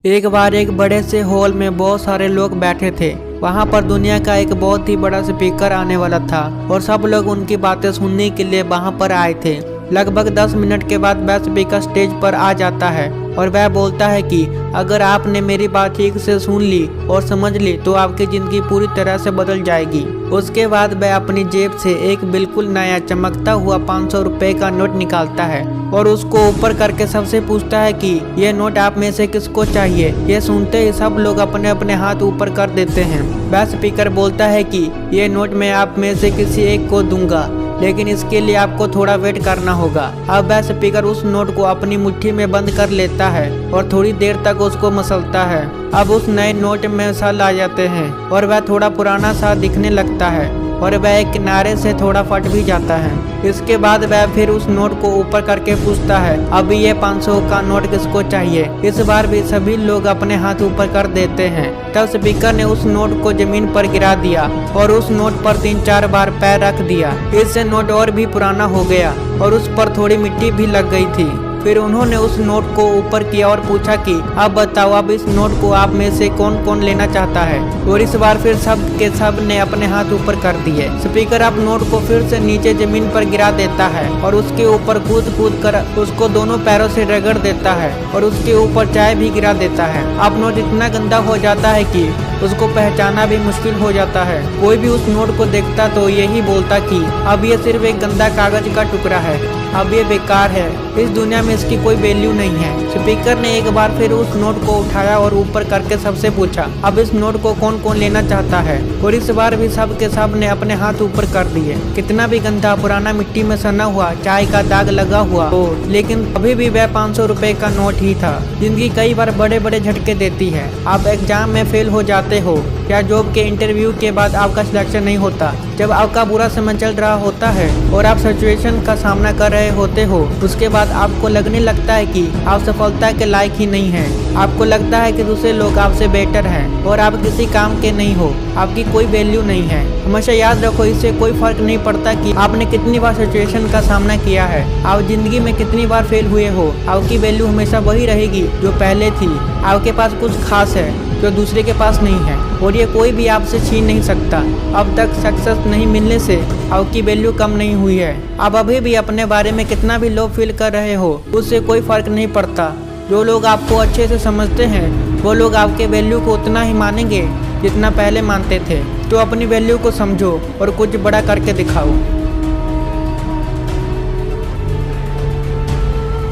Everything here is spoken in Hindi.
एक बार एक बड़े से हॉल में बहुत सारे लोग बैठे थे। वहाँ पर दुनिया का एक बहुत ही बड़ा स्पीकर आने वाला था और सब लोग उनकी बातें सुनने के लिए वहाँ पर आए थे। लगभग 10 मिनट के बाद वह स्पीकर स्टेज पर आ जाता है और वह बोलता है कि अगर आपने मेरी बात ठीक से सुन ली और समझ ली तो आपकी जिंदगी पूरी तरह से बदल जाएगी। उसके बाद वह अपनी जेब से एक बिल्कुल नया चमकता हुआ 500 रुपए का नोट निकालता है और उसको ऊपर करके सबसे पूछता है कि यह नोट आप में से किसको चाहिए। यह सुनते ही सब लोग अपने अपने हाथ ऊपर कर देते हैं। वह स्पीकर बोलता है कि यह नोट मैं आप में से किसी एक को दूंगा, लेकिन इसके लिए आपको थोड़ा वेट करना होगा। अब वह स्पीकर उस नोट को अपनी मुट्ठी में बंद कर लेता है और थोड़ी देर तक उसको मसलता है। अब उस नए नोट में सल आ जाते हैं और वह थोड़ा पुराना सा दिखने लगता है और वह एक किनारे से थोड़ा फट भी जाता है। इसके बाद वह फिर उस नोट को ऊपर करके पूछता है अभी ये 500 का नोट किसको चाहिए। इस बार भी सभी लोग अपने हाथ ऊपर कर देते हैं। तब स्पीकर ने उस नोट को जमीन पर गिरा दिया और उस नोट पर 3-4 बार पैर रख दिया। इससे नोट और भी पुराना हो गया और उस पर थोड़ी मिट्टी भी लग गई थी। फिर उन्होंने उस नोट को ऊपर किया और पूछा कि अब बताओ अब इस नोट को आप में से कौन कौन लेना चाहता है। और इस बार फिर सब के सब ने अपने हाथ ऊपर कर दिए। स्पीकर अब नोट को फिर से नीचे जमीन पर गिरा देता है और उसके ऊपर कूद कूद कर उसको दोनों पैरों से रगड़ देता है और उसके ऊपर चाय भी गिरा देता है। अब नोट इतना गंदा हो जाता है कि उसको पहचाना भी मुश्किल हो जाता है। कोई भी उस नोट को देखता तो यही बोलता कि अब ये सिर्फ एक गंदा कागज का टुकड़ा है, अब ये बेकार है, इस दुनिया में इसकी कोई वैल्यू नहीं है। स्पीकर ने एक बार फिर उस नोट को उठाया और ऊपर करके सबसे पूछा अब इस नोट को कौन कौन लेना चाहता है। और इस बार भी सब के सब ने अपने हाथ ऊपर कर दिए। कितना भी गंदा पुराना मिट्टी में सना हुआ चाय का दाग लगा हुआ हो, लेकिन अभी भी वह 500 रुपए का नोट ही था। जिंदगी कई बार बड़े बड़े झटके देती है। आप एग्जाम में फेल हो जाते हो या जॉब के इंटरव्यू के बाद आपका सिलेक्शन नहीं होता। जब आपका बुरा समय चल रहा होता है और आप सिचुएशन का सामना कर रहे होते हो, उसके बाद आपको लगने लगता है कि आप सफलता के लायक ही नहीं हैं। आपको लगता है कि दूसरे लोग आपसे बेटर हैं और आप किसी काम के नहीं हो, आपकी कोई वैल्यू नहीं है। हमेशा याद रखो, इससे कोई फर्क नहीं पड़ता कि आपने कितनी बार सिचुएशन का सामना किया है, आप जिंदगी में कितनी बार फेल हुए हो, आपकी वैल्यू हमेशा वही रहेगी जो पहले थी। आपके पास कुछ खास है जो दूसरे के पास नहीं है और ये कोई भी आपसे छीन नहीं सकता। अब तक सक्सेस नहीं मिलने से आपकी वैल्यू कम नहीं हुई है। आप अभी भी अपने बारे में कितना भी लो फील कर रहे हो, उससे कोई फर्क नहीं पड़ता। जो लोग आपको अच्छे से समझते हैं वो लोग आपके वैल्यू को उतना ही मानेंगे जितना पहले मानते थे। तो अपनी वैल्यू को समझो और कुछ बड़ा करके दिखाओ।